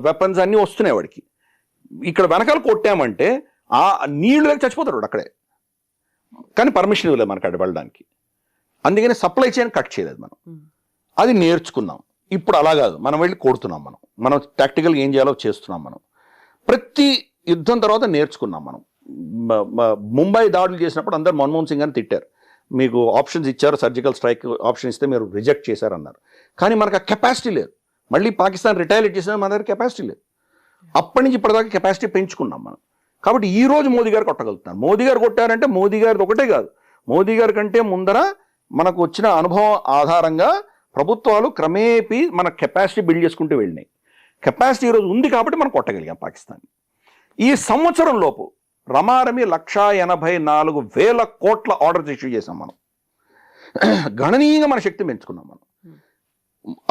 వెపన్స్ అన్నీ వస్తున్నాయి వాడికి. ఇక్కడ వెనకాల కొట్టామంటే ఆ నీళ్లు లేక చచ్చిపోతాడు వాడు అక్కడే. కానీ పర్మిషన్ ఇవ్వలేదు మనకు అక్కడ వెళ్ళడానికి. అందుకని సప్లై చైన్ కట్ చేయలేదు మనం. అది నేర్చుకున్నాం. ఇప్పుడు అలా కాదు, మనం వెళ్ళి కొడుతున్నాం. మనం టాక్టికల్గా ఏం చేయాలో చేస్తున్నాం. మనం ప్రతి యుద్ధం తర్వాత నేర్చుకున్నాం. మనం ముంబై దాడులు చేసినప్పుడు అందరు మన్మోహన్ సింగ్ అని తిట్టారు, మీకు ఆప్షన్స్ ఇచ్చారు, సర్జికల్ స్ట్రైక్ ఆప్షన్ ఇస్తే మీరు రిజెక్ట్ చేశారన్నారు. కానీ మనకు ఆ కెపాసిటీ లేదు. మళ్ళీ పాకిస్తాన్ రిటాలియేట్ చేసినా మన దగ్గర కెపాసిటీ లేదు. అప్పటి నుంచి ఇప్పటిదాకా కెపాసిటీ పెంచుకున్నాం మనం. కాబట్టి ఈ రోజు మోదీ గారు కొట్టగలుగుతున్నారు. మోదీ గారు కొట్టారంటే మోదీ గారిది ఒకటే కాదు, మోదీ గారి కంటే ముందర మనకు వచ్చిన అనుభవం ఆధారంగా ప్రభుత్వాలు క్రమేపీ మన కెపాసిటీ బిల్డ్ చేసుకుంటూ వెళ్ళినాయి. కెపాసిటీ ఈరోజు ఉంది కాబట్టి మనం కొట్టగలిగాం పాకిస్తాన్. ఈ సంవత్సరం లోపు రమారమి 184,000 కోట్ల ఆర్డర్స్ ఇష్యూ చేసాం మనం. గణనీయంగా మన శక్తి పెంచుకున్నాం మనం.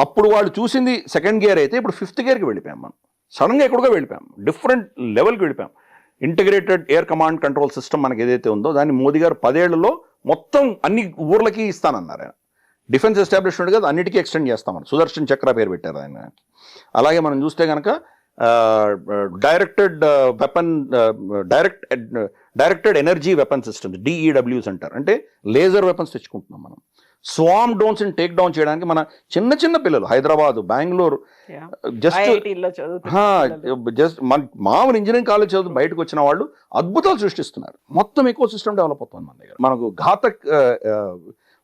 అప్పుడు వాళ్ళు చూసింది సెకండ్ గేర్ అయితే ఇప్పుడు 5th గేర్కి వెళ్ళిపోయాం మనం. సడన్గా ఎక్కడికో వెళ్ళిపోయాం, డిఫరెంట్ లెవెల్కి వెళ్ళిపోయాం. Integrated air command control system మనకి ఏదైతే ఉందో దాన్ని మోదీ గారు 10 ఏళ్లలో మొత్తం అన్ని ఊర్లకి ఇస్తానన్నారు ఆయన. డిఫెన్స్ ఎస్టాబ్లిష్మెంట్ కదా అన్నిటికీ ఎక్స్టెండ్ చేస్తామని సుదర్శన్ చక్ర పేరు పెట్టారు ఆయన. అలాగే మనం చూస్తే కనుక directed energy weapon systems DEWs అంటారు, అంటే లేజర్ వెపన్స్ తెచ్చుకుంటున్నాం మనం. స్వామ్ డ్రోన్స్ని టేక్ డౌన్ చేయడానికి మన చిన్న చిన్న పిల్లలు హైదరాబాద్, బెంగళూరు, జస్ట్ మామూలు ఇంజనీరింగ్ కాలేజ్ చదువు బయటకు వచ్చిన వాళ్ళు అద్భుతాలు సృష్టిస్తున్నారు. మొత్తం ఎకో సిస్టమ్ డెవలప్ అవుతుంది మన దగ్గర. మనకు ఘాతక్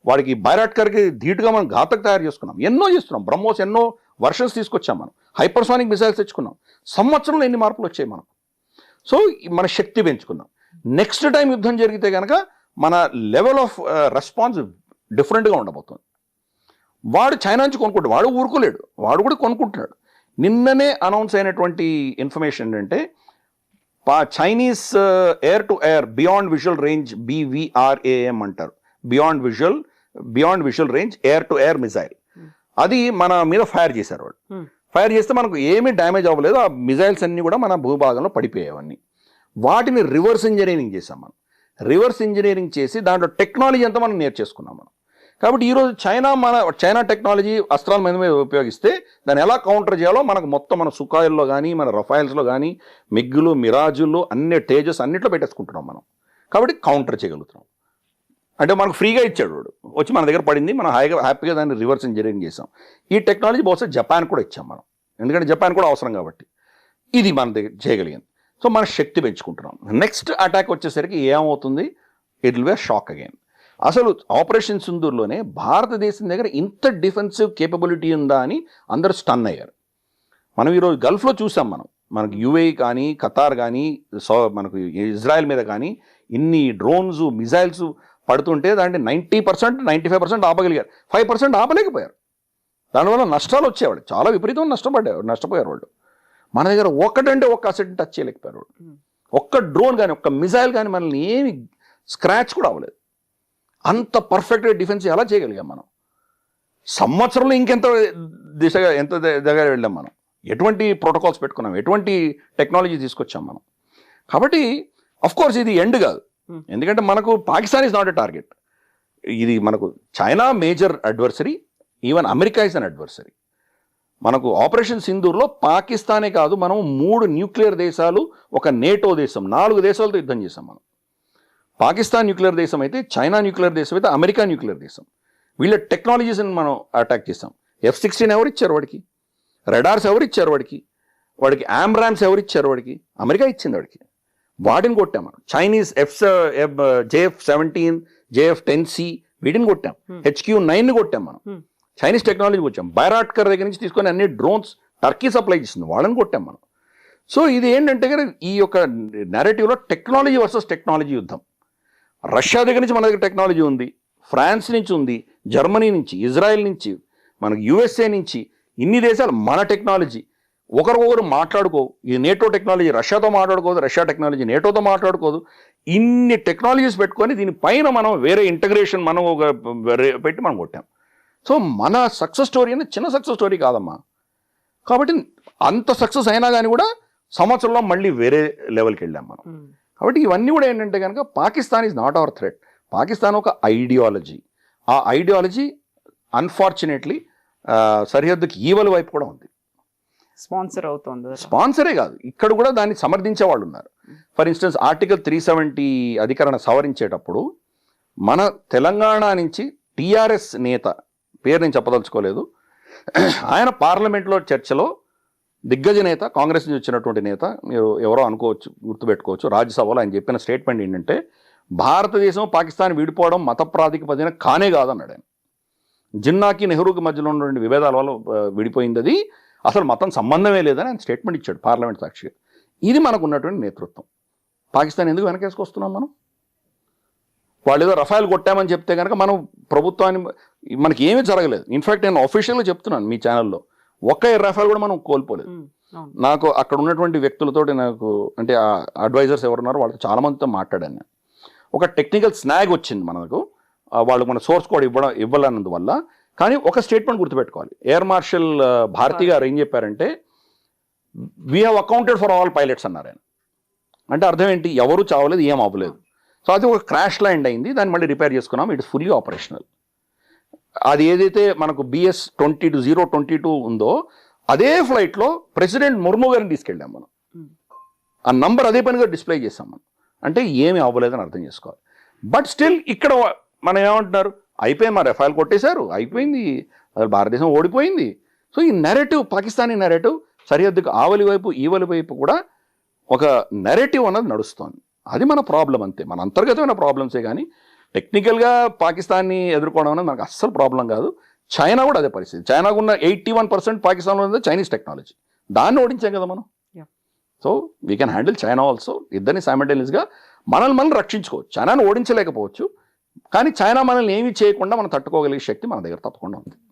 వాడికి బైరాట్కర్కి ధీటుగా మనం ఘాతక్ తయారు చేసుకున్నాం, ఎన్నో చేస్తున్నాం. బ్రహ్మోస్ ఎన్నో వర్షన్స్ తీసుకొచ్చాం మనం, హైపర్సానిక్ మిసైల్స్ తెచ్చుకున్నాం. సంవత్సరంలో ఎన్ని మార్పులు వచ్చాయి మనం. సో మన శక్తి పెంచుకున్నాం. నెక్స్ట్ టైం యుద్ధం జరిగితే కనుక మన లెవెల్ ఆఫ్ రెస్పాన్స్ డిఫరెంట్గా ఉండబోతుంది. వాడు చైనా నుంచి కొనుక్కుంటాడు, వాడు ఊరుకోలేడు, వాడు కూడా కొనుక్కుంటున్నాడు. నిన్ననే అనౌన్స్ అయినటువంటి ఇన్ఫర్మేషన్ ఏంటంటే Chinese air to air beyond visual range BVRAM అంటారు, beyond visual range air to air missile. అది మన మీద ఫైర్ చేశారు వాళ్ళు. ఫైర్ చేస్తే మనకు ఏమీ డ్యామేజ్ అవ్వలేదు. ఆ మిజైల్స్ అన్నీ కూడా మన భూభాగంలో పడిపోయేవన్నీ. వాటిని రివర్స్ ఇంజనీరింగ్ చేసాం మనం. రివర్స్ ఇంజనీరింగ్ చేసి దాంట్లో టెక్నాలజీ అంతా మనం నేర్చేసుకున్నాం మనం. కాబట్టి ఈరోజు చైనా టెక్నాలజీ అస్త్రాల మీద ఉపయోగిస్తే దాన్ని ఎలా కౌంటర్ చేయాలో మనకు మొత్తం మన సుఖాయిల్లో కానీ మన రఫైల్స్లో కానీ మిగ్గులు, మిరాజులు, అన్ని తేజస్ అన్నిట్లో పెట్టేసుకుంటున్నాం మనం. కాబట్టి కౌంటర్ చేయగలుగుతున్నాం. అంటే మనకు ఫ్రీగా ఇచ్చాడు వాడు, వచ్చి మన దగ్గర పడింది, మనం హ్యాపీగా దాన్ని రివర్స్ ఇంజనీరింగ్ చేసాం. ఈ టెక్నాలజీ బహుశా జపాన్ కూడా ఇచ్చాం మనం, ఎందుకంటే జపాన్ కూడా అవసరం కాబట్టి. ఇది మన దగ్గర చేయగలిగింది. సో మన శక్తి పెంచుకుంటున్నాం. నెక్స్ట్ అటాక్ వచ్చేసరికి ఏమవుతుంది, it will B shock again. అసలు ఆపరేషన్ సింధూర్లోనే భారతదేశం దగ్గర ఇంత డిఫెన్సివ్ కేపబిలిటీ ఉందా అని అందరూ స్టన్ అయ్యారు. మనం ఈరోజు గల్ఫ్లో చూసాం మనకు UAE కానీ ఖతార్ కానీ మనకు ఇజ్రాయెల్ మీద కానీ ఇన్ని డ్రోన్స్ మిజైల్స్ పడుతుంటే దాంట్లో 90% 95% ఆపగలిగారు, 5% ఆపలేకపోయారు. దానివల్ల నష్టాలు వచ్చేవాడు, చాలా విపరీతం నష్టపోయారు వాళ్ళు. మన దగ్గర ఒక్క అసెట్ టచ్ చేయలేకపోయారు వాళ్ళు. ఒక్క డ్రోన్ కానీ ఒక్క మిజైల్ కానీ మనల్ని ఏమి స్క్రాచ్ కూడా అవ్వలేదు. అంత పర్ఫెక్ట్గా డిఫెన్స్ ఎలా చేయగలిగాం మనం. సంవత్సరంలో ఇంకెంత దగ్గర వెళ్ళాం మనం. ఎటువంటి ప్రోటోకాల్స్ పెట్టుకున్నాం, ఎటువంటి టెక్నాలజీ తీసుకొచ్చాం మనం. కాబట్టి అఫ్కోర్స్ ఇది ఎండ్ కాదు, ఎందుకంటే మనకు Pakistan is not a target. ఇది మనకు China major adversary, even America is an adversary. మనకు ఆపరేషన్ సింధూర్లో పాకిస్తానే కాదు, మనం 3 న్యూక్లియర్ దేశాలు, ఒక నేటో దేశం, 4 దేశాలతో యుద్ధం చేసాం మనం. పాకిస్తాన్ న్యూక్లియర్ దేశం అయితే, చైనా న్యూక్లియర్ దేశం అయితే, అమెరికా న్యూక్లియర్ దేశం. వీళ్ళ టెక్నాలజీస్ని మనం అటాక్ చేసాం. F-16 ఎవరు ఇచ్చారు వాడికి, రెడార్స్ ఎవరు ఇచ్చారు వాడికి AMRAAMs ఎవరు ఇచ్చారు వాడికి, అమెరికా ఇచ్చింది వాడికి. వాటిని కొట్టాం మనం. చైనీస్ JF-17, JF-10C వీటిని కొట్టాం. HQ-9ని కొట్టాం మనం. చైనీస్ టెక్నాలజీ వచ్చాం. బైరాట్కర్ దగ్గర నుంచి తీసుకొని అన్ని డ్రోన్స్ టర్కీ సప్లై చేసింది, వాళ్ళని కొట్టాం మనం. సో ఇది ఏంటంటే ఈ యొక్క నెరేటివ్లో టెక్నాలజీ వర్సెస్ టెక్నాలజీ యుద్ధం. రష్యా దగ్గర నుంచి మన దగ్గర టెక్నాలజీ ఉంది, ఫ్రాన్స్ నుంచి ఉంది, జర్మనీ నుంచి, ఇజ్రాయెల్ నుంచి, మనకు USA నుంచి, ఇన్ని దేశాలు మన టెక్నాలజీ. ఒకరికొకరు మాట్లాడుకోవు. ఇది నేటో టెక్నాలజీ రష్యాతో మాట్లాడుకోదు, రష్యా టెక్నాలజీ నేటోతో మాట్లాడుకోదు. ఇన్ని టెక్నాలజీస్ పెట్టుకొని దీనిపైన మనం వేరే ఇంటగ్రేషన్ మనం పెట్టి మనం కొట్టాం. సో మన సక్సెస్ స్టోరీ అనేది చిన్న సక్సెస్ స్టోరీ కాదమ్మా. కాబట్టి అంత సక్సెస్ అయినా కానీ కూడా సంవత్సరంలో మళ్ళీ వేరే లెవెల్కి వెళ్ళాం మనం. కాబట్టి ఇవన్నీ కూడా ఏంటంటే కనుక Pakistan is not our threat. Pakistan ఒక ఐడియాలజీ. ఆ ఐడియాలజీ అన్ఫార్చునేట్లీ సరిహద్దుకి ఈవల వైపు కూడా ఉంది. స్పాన్సర్ అవుతుంది. స్పాన్సరే కాదు, ఇక్కడ కూడా దాన్ని సమర్థించే వాళ్ళు ఉన్నారు. ఫర్ ఇన్స్టెన్స్ ఆర్టికల్ 370 అధికరణ సవరించేటప్పుడు మన తెలంగాణ నుంచి TRS నేత, పేరు నేను చెప్పదలుచుకోలేదు, ఆయన పార్లమెంట్లో చర్చలో దిగ్గజ నేత, కాంగ్రెస్ నుంచి వచ్చినటువంటి నేత, మీరు ఎవరో అనుకోవచ్చు, గుర్తుపెట్టుకోవచ్చు, రాజ్యసభలో ఆయన చెప్పిన స్టేట్మెంట్ ఏంటంటే భారతదేశం పాకిస్తాన్ విడిపోవడం మత ప్రాతిపదికన కానే కాదన్నాడు ఆయన. జిన్నాకి నెహ్రూకి మధ్యలో ఉన్నటువంటి విభేదాల వల్ల విడిపోయింది, అది అసలు మతం సంబంధమే లేదని ఆయన స్టేట్మెంట్ ఇచ్చాడు పార్లమెంట్ సాక్షిగా. ఇది మనకు ఉన్నటువంటి నేతృత్వం. పాకిస్తాన్ ఎందుకు వెనకేసుకొస్తున్నాం మనం? వాళ్ళు ఏదో రఫాయల్ కొట్టామని చెప్తే కనుక మనం ప్రభుత్వాన్ని, మనకి ఏమీ జరగలేదు. ఇన్ఫాక్ట్ నేను అఫీషియల్గా చెప్తున్నాను మీ ఛానల్లో, ఒక్క రఫాయల్ కూడా మనం కోల్పోలేదు. నాకు అక్కడ ఉన్నటువంటి వ్యక్తులతోటి నాకు అంటే అడ్వైజర్స్ ఎవరున్నారో వాళ్ళతో చాలా మందితో మాట్లాడాను నేను. ఒక టెక్నికల్ స్నాగ్ వచ్చింది మనకు, వాళ్ళు మన సోర్స్ కోడ్ ఇవ్వాలన్నందువల్ల. కానీ ఒక స్టేట్మెంట్ గుర్తుపెట్టుకోవాలి, ఎయిర్ మార్షల్ భారతి గారు ఏం చెప్పారంటే, we have accounted for all pilots అన్నారు ఆయన. అంటే అర్థం ఏంటి, ఎవరు చావలేదు, ఏం అవ్వలేదు. సో అది ఒక క్రాష్ ల్యాండ్ అయింది, దాన్ని మళ్ళీ రిపేర్ చేసుకున్నాం, ఇట్స్ ఫుల్లీ ఆపరేషనల్. అది ఏదైతే మనకు BS-022 ఉందో అదే ఫ్లైట్లో ప్రెసిడెంట్ ముర్ము గారిని తీసుకెళ్ళాం మనం. ఆ నంబర్ అదే పనిగా డిస్ప్లే చేసాం మనం. అంటే ఏమీ అవ్వలేదని అర్థం చేసుకోవాలి. బట్ స్టిల్ ఇక్కడ మనం ఏమంటున్నారు, అయిపోయింది, మా రఫాల్ కొట్టేశారు, అయిపోయింది, అసలు భారతదేశం ఓడిపోయింది. సో ఈ నెరేటివ్, పాకిస్తానీ నెరేటివ్ సరిహద్దుకు ఆవలి వైపు ఈవలి వైపు కూడా ఒక నెరేటివ్ అన్నది నడుస్తోంది. అది మన ప్రాబ్లం అంతే, మన అంతర్గతమైన ప్రాబ్లమ్సే. కానీ టెక్నికల్గా పాకిస్తాన్ని ఎదుర్కోవడం అనేది మనకు అస్సలు ప్రాబ్లం కాదు. చైనా కూడా అదే పరిస్థితి. చైనాకు ఉన్న 81% పాకిస్తాన్లో ఉంది చైనీస్ టెక్నాలజీ, దాన్ని ఓడించాం కదా మనం. So we can handle China also. ఇద్దరిని సైమల్టేనియస్గా మనం రక్షించుకోవచ్చు. చైనాను ఓడించలేకపోవచ్చు, కానీ చైనా మనల్ని ఏమీ చేయకుండా మనం తట్టుకోగలిగే శక్తి మన దగ్గర తప్పకుండా ఉంది.